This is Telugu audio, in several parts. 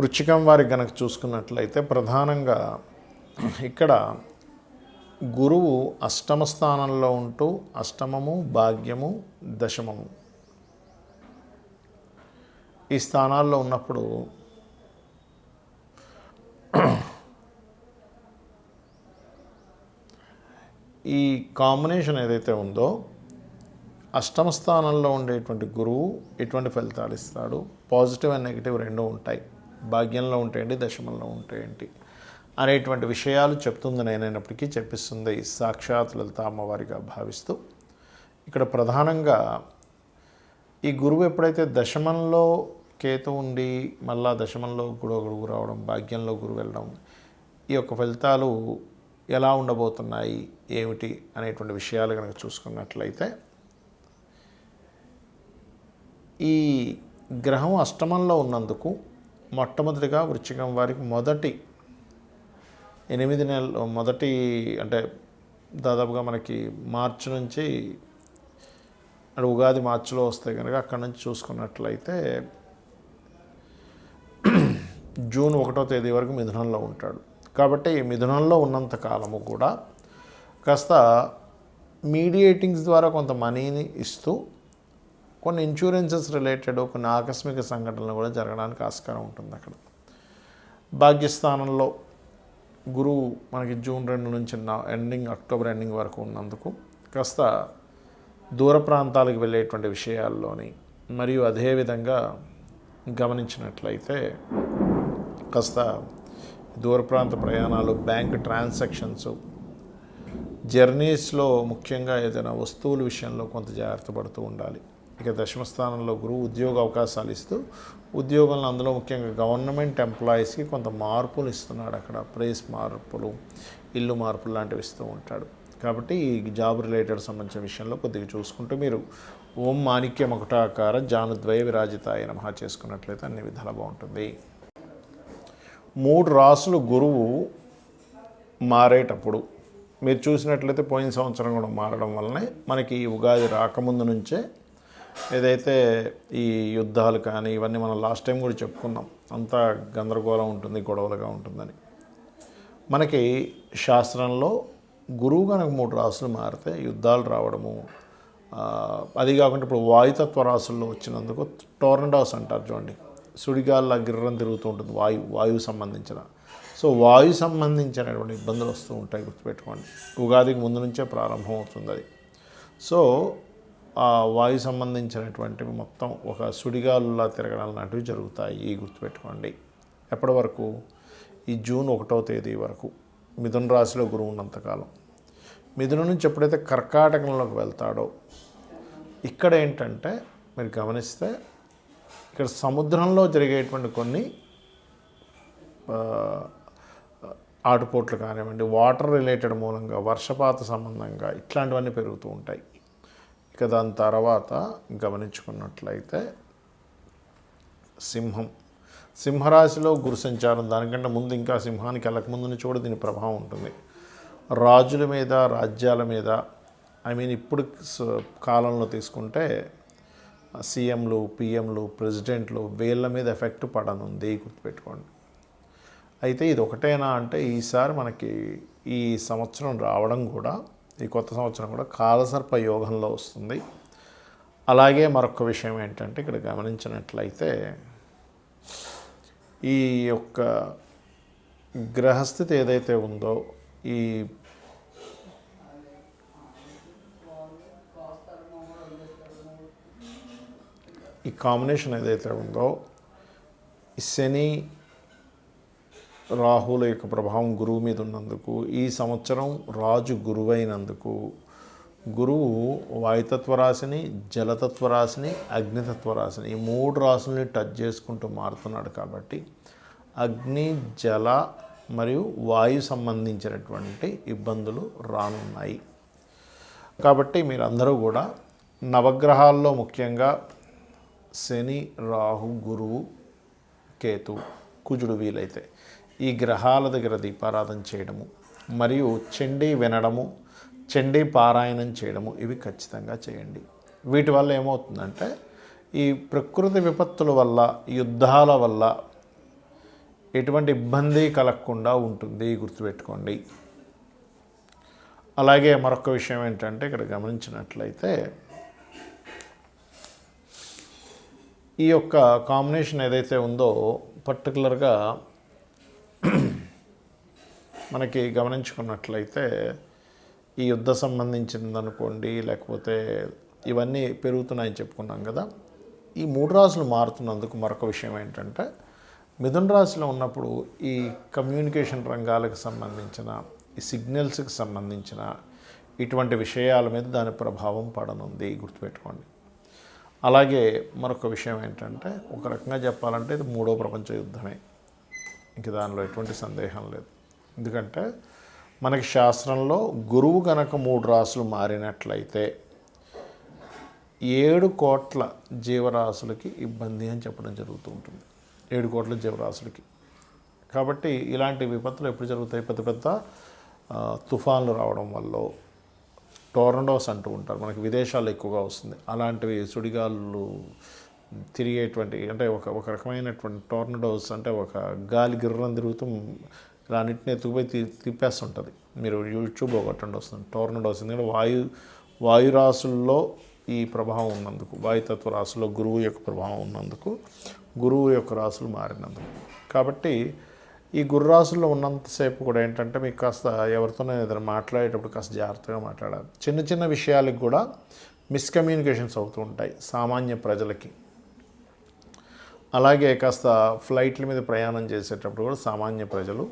వృశ్చికం వారికి గనక చూసుకున్నట్లయితే ప్రధానంగా ఇక్కడ గురువు అష్టమ స్థానంలో ఉంటూ అష్టమము, భాగ్యము, దశమము ఈ స్థానాల్లో ఉన్నప్పుడు ఈ కాంబినేషన్ ఏదైతే ఉందో అష్టమ స్థానంలో ఉండేటువంటి గురువు ఎటువంటి ఫలితాలు ఇస్తాడు, పాజిటివ్ అండ్ నెగిటివ్ రెండూ ఉంటాయి. భాగ్యంలో ఉంటాయండి, దశమంలో ఉంటాయండి అనేటువంటి విషయాలు చెప్తుంది. నేనైనప్పటికీ చెప్పిస్తుంది సాక్షాత్ లలిత అమ్మవారిగా భావిస్తూ ఇక్కడ ప్రధానంగా ఈ గురువు ఎప్పుడైతే దశమంలో కేతు ఉండి మళ్ళా దశమంలో గురువు రావడం, భాగ్యంలో గురువు వెళ్ళడం, ఈ యొక్క ఫలితాలు ఎలా ఉండబోతున్నాయి ఏమిటి అనేటువంటి విషయాలు కనుక చూసుకున్నట్లయితే ఈ గ్రహం అష్టమంలో ఉన్నందుకు మొట్టమొదటిగా వృశ్చికం వారికి మొదటి 8 నెలలు అంటే దాదాపుగా మనకి మార్చి నుంచి అంటే ఉగాది మార్చిలో వస్తే కనుక అక్కడి నుంచి చూసుకున్నట్లయితే జూన్ 1వ తేదీ వరకు మిథునంలో ఉంటాడు. కాబట్టి మిథునంలో ఉన్నంత కాలము కూడా కాస్త మీడియేటింగ్స్ ద్వారా కొంత మనీని ఇస్తూ కొన్ని ఇన్సూరెన్సెస్ రిలేటెడ్ కొన్ని ఆకస్మిక సంఘటనలు కూడా జరగడానికి ఆస్కారం ఉంటుంది. అక్కడ భాగ్యస్థానంలో గురువు మనకి జూన్ 2 నుంచి అక్టోబర్ ఎండింగ్ వరకు ఉన్నందుకు కాస్త దూర ప్రాంతాలకు వెళ్ళేటువంటి విషయాల్లోని మరియు అదేవిధంగా గమనించినట్లయితే కాస్త దూర ప్రాంత ప్రయాణాలు, బ్యాంక్ ట్రాన్సాక్షన్స్, జర్నీస్లో ముఖ్యంగా ఏదైనా వస్తువుల విషయంలో కొంత జాగ్రత్త పడుతూ ఉండాలి. ఇక దశమస్థానంలో గురువు ఉద్యోగ అవకాశాలు ఇస్తూ ఉద్యోగంలో అందులో ముఖ్యంగా గవర్నమెంట్ ఎంప్లాయీస్కి కొంత మార్పులు ఇస్తున్నాడు. అక్కడ ప్రైస్ మార్పులు, ఇల్లు మార్పులు లాంటివి ఇస్తూ ఉంటాడు. కాబట్టి ఈ జాబ్ రిలేటెడ్ సంబంధించిన విషయంలో కొద్దిగా చూసుకుంటూ మీరు ఓం మాణిక్య మకుటాకార జానుద్వయ విరాజితాయ నమః చేసుకున్నట్లయితే అన్ని విధాలా బాగుంటుంది. 3 రాసులు గురువు మారేటప్పుడు మీరు చూసినట్లయితే పోయిన సంవత్సరం కూడా మారడం వల్లనే మనకి ఈ ఉగాది రాకముందు నుంచే ఏదైతే ఈ యుద్ధాలు కానీ ఇవన్నీ మనం లాస్ట్ టైం కూడా చెప్పుకున్నాం, అంతా గందరగోళం ఉంటుంది, గొడవలుగా ఉంటుందని. మనకి శాస్త్రంలో గురువు కనుక 3 రాసులు మారితే యుద్ధాలు రావడము, అది కాకుండా ఇప్పుడు వాయుతత్వ రాసుల్లో వచ్చినందుకు టోర్నడోస్ అంటారు చూడండి, సుడిగాల్లో గిర్రం తిరుగుతూ ఉంటుంది, వాయువు సంబంధించిన. సో వాయు సంబంధించినటువంటి ఇబ్బందులు వస్తూ ఉంటాయి, గుర్తుపెట్టుకోండి. ఉగాదికి ముందు నుంచే ప్రారంభం అవుతుంది అది. సో ఆ వాయు సంబంధించినటువంటివి మొత్తం ఒక సుడిగాలులా తిరగడం లాంటివి జరుగుతాయి, గుర్తుపెట్టుకోండి. ఎప్పటి వరకు? ఈ జూన్ 1వ తేదీ వరకు మిథున రాశిలో గురువు ఉన్నంతకాలం. మిథున నుంచి ఎప్పుడైతే కర్కాటకంలోకి వెళ్తాడో ఇక్కడ ఏంటంటే మీరు గమనిస్తే ఇక్కడ సముద్రంలో జరిగేటువంటి కొన్ని ఆటుపోట్లు కానివ్వండి, వాటర్ రిలేటెడ్ మూలంగా, వర్షపాత సంబంధంగా ఇట్లాంటివన్నీ పెరుగుతూ ఉంటాయి. ఇక దాని తర్వాత గమనించుకున్నట్లయితే సింహరాశిలో గురు సంచారం, దానికంటే ముందు ఇంకా సింహానికి వెళ్ళకముందు నుంచి కూడా దీని ప్రభావం ఉంటుంది. రాజుల మీద, రాజ్యాల మీద, ఇప్పుడు కాలంలో తీసుకుంటే సీఎంలు, పిఎంలు, ప్రెసిడెంట్లు వీళ్ళ మీద ఎఫెక్ట్ పడనుంది, గుర్తుపెట్టుకోండి. అయితే ఇది ఒకటేనా అంటే ఈసారి మనకి ఈ సంవత్సరం రావడం కూడా, ఈ కొత్త సంవత్సరం కూడా కాలసర్ప యోగంలో వస్తుంది. అలాగే మరొక విషయం ఏంటంటే ఇక్కడ గమనించినట్లయితే ఈ యొక్క గ్రహస్థితి ఏదైతే ఉందో, ఈ కాంబినేషన్ ఏదైతే ఉందో, ఈ శని రాహుల యొక్క ప్రభావం గురువు మీద ఉన్నందుకు, ఈ సంవత్సరం రాజు గురువైనందుకు, గురువు వాయుతత్వ రాశిని, జలతత్వ రాశిని, అగ్నితత్వ రాశిని ఈ 3 రాశుల్ని టచ్ చేసుకుంటూ మారుతున్నాడు. కాబట్టి అగ్ని, జల మరియు వాయు సంబంధించినటువంటి ఇబ్బందులు రానున్నాయి. కాబట్టి మీరందరూ కూడా నవగ్రహాల్లో ముఖ్యంగా శని, రాహు, గురువు, కేతు, కుజుడు వీలైతే ఈ గ్రహాల దగ్గర దీపారాధన చేయడము మరియు చండీ వినడము, చండీ పారాయణం చేయడము ఇవి ఖచ్చితంగా చేయండి. వీటి వల్ల ఏమవుతుందంటే ఈ ప్రకృతి విపత్తుల వల్ల, యుద్ధాల వల్ల ఎటువంటి ఇబ్బంది కలగకుండా ఉంటుంది, గుర్తుపెట్టుకోండి. అలాగే మరొక విషయం ఏంటంటే ఇక్కడ గమనించినట్లయితే ఈ యొక్క కాంబినేషన్ ఏదైతే ఉందో పర్టికులర్గా మనకి గమనించుకున్నట్లయితే ఈ యుద్ధ సంబంధించింది అనుకోండి, లేకపోతే ఇవన్నీ పెరుగుతున్నాయని చెప్పుకున్నాం కదా. ఈ 3 రాశులు మారుతున్నందుకు మరొక విషయం ఏంటంటే మిథున రాశిలో ఉన్నప్పుడు ఈ కమ్యూనికేషన్ రంగాలకు సంబంధించిన, ఈ సిగ్నల్స్కి సంబంధించిన ఇటువంటి విషయాల మీద దాని ప్రభావం పడనుంది, గుర్తుపెట్టుకోండి. అలాగే మరొక విషయం ఏంటంటే ఒక రకంగా చెప్పాలంటే ఇది 3వ ప్రపంచ యుద్ధమే, ఇంక దానిలో ఎటువంటి సందేహం లేదు. ఎందుకంటే మనకి శాస్త్రంలో గురువు కనుక 3 రాశులు మారినట్లయితే 7 కోట్ల జీవరాశులకి ఇబ్బంది అని చెప్పడం జరుగుతూ ఉంటుంది. 7 కోట్ల జీవరాశులకి. కాబట్టి ఇలాంటి విపత్తులు ఎప్పుడు జరుగుతాయి? పెద్ద పెద్ద తుఫాన్లు రావడం వల్ల, టోర్నడోస్ అంటూ ఉంటారు, మనకి విదేశాల్లో ఎక్కువగా వస్తుంది. అలాంటివి సుడిగాళ్ళు తిరిగేటువంటి, అంటే ఒక రకమైనటువంటి టోర్నడోస్, అంటే ఒక గాలి గిర్రం తిరుగుతూ అన్నింటిని ఎత్తుకుపోయి తిప్పేస్తుంటుంది. మీరు యూట్యూబ్లో కొట్టండి వస్తుంది టోర్నడోస్. ఎందుకంటే వాయురాశుల్లో ఈ ప్రభావం ఉన్నందుకు, వాయుతత్వ రాశుల్లో గురువు యొక్క ప్రభావం ఉన్నందుకు, గురువు యొక్క రాశులు మారినందుకు. కాబట్టి ఈ గురు రాశుల్లో ఉన్నంతసేపు కూడా ఏంటంటే మీకు కాస్త ఎవరితోనే ఏదైనా మాట్లాడేటప్పుడు కాస్త జాగ్రత్తగా మాట్లాడాలి. చిన్న చిన్న విషయాలకు కూడా మిస్కమ్యూనికేషన్స్ అవుతూ ఉంటాయి సామాన్య ప్రజలకి. అలాగే కాస్త ఫ్లైట్ల మీద ప్రయాణం చేసేటప్పుడు కూడా సామాన్య ప్రజలు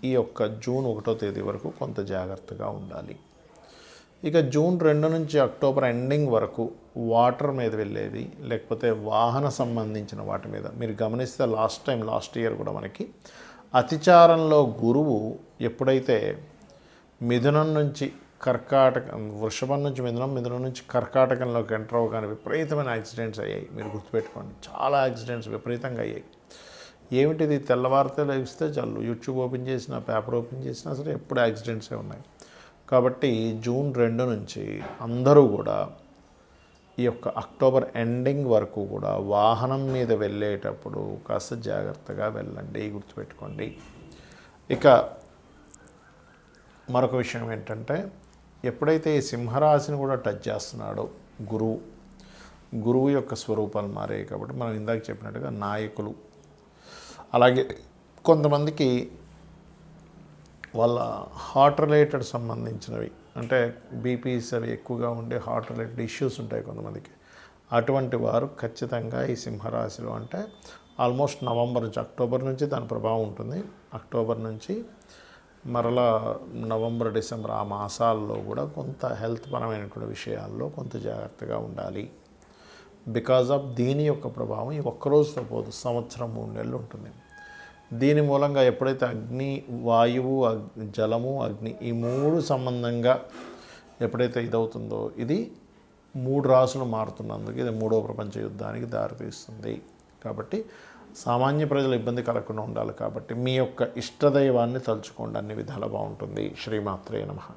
ఈ యొక్క జూన్ 1వ తేదీ వరకు కొంత జాగ్రత్తగా ఉండాలి. ఇక జూన్ 2 నుంచి అక్టోబర్ ఎండింగ్ వరకు వాటర్ మీద వెళ్ళేది, లేకపోతే వాహన సంబంధించిన వాటి మీద మీరు గమనిస్తే లాస్ట్ ఇయర్ కూడా మనకి అతిచారంలో గురువు ఎప్పుడైతే మిథునం నుంచి వృషభం నుంచి మిథునం నుంచి కర్కాటకంలోకి ఎంటర్ అవ్వగానే విపరీతమైన యాక్సిడెంట్స్ అయ్యాయి. మీరు గుర్తుపెట్టుకోండి, చాలా యాక్సిడెంట్స్ విపరీతంగా అయ్యాయి. ఏమిటిది? తెల్లవారితే లేస్తే చాలు యూట్యూబ్ ఓపెన్ చేసినా, పేపర్ ఓపెన్ చేసినా సరే ఎప్పుడు యాక్సిడెంట్సే ఉన్నాయి. కాబట్టి జూన్ 2 నుంచి అందరూ కూడా ఈ యొక్క అక్టోబర్ ఎండింగ్ వరకు కూడా వాహనం మీద వెళ్ళేటప్పుడు కాస్త జాగ్రత్తగా వెళ్ళండి, గుర్తుపెట్టుకోండి. ఇక మరొక విషయం ఏంటంటే ఎప్పుడైతే ఈ సింహరాశిని కూడా టచ్ చేస్తున్నాడో గురువు యొక్క స్వరూపాలు మారాయి. కాబట్టి మనం ఇందాక చెప్పినట్టుగా నాయకులు, అలాగే కొంతమందికి వాళ్ళ హార్ట్ రిలేటెడ్ సంబంధించినవి, అంటే బీపీస్ అవి ఎక్కువగా ఉండే హార్ట్ రిలేటెడ్ ఇష్యూస్ ఉంటాయి కొంతమందికి. అటువంటి వారు ఖచ్చితంగా ఈ సింహరాశిలో, అంటే ఆల్మోస్ట్ నవంబర్ నుంచి, అక్టోబర్ నుంచి దాని ప్రభావం ఉంటుంది. అక్టోబర్ నుంచి మరలా నవంబర్, డిసెంబర్ ఆ మాసాల్లో కూడా కొంత హెల్త్ పరమైనటువంటి విషయాల్లో కొంత జాగ్రత్తగా ఉండాలి. బికాజ్ ఆఫ్ దీని యొక్క ప్రభావం ఈ ఒక్కరోజుతో పోదు, సంవత్సరం 3 నెలలు ఉంటుంది. దీని మూలంగా ఎప్పుడైతే అగ్ని, వాయువు, జలము, అగ్ని ఈ 3 సంబంధంగా ఎప్పుడైతే ఇదవుతుందో ఇది 3 రాశులు మారుతున్నందుకు ఇది 3వ ప్రపంచ యుద్ధానికి దారితీస్తుంది. కాబట్టి సామాన్య ప్రజలు ఇబ్బంది కలగకుండా ఉండాలి. కాబట్టి మీ యొక్క ఇష్టదైవాన్ని తలుచుకోండి, అన్ని విధాలు బాగుంటుంది. శ్రీమాత్రే నమః.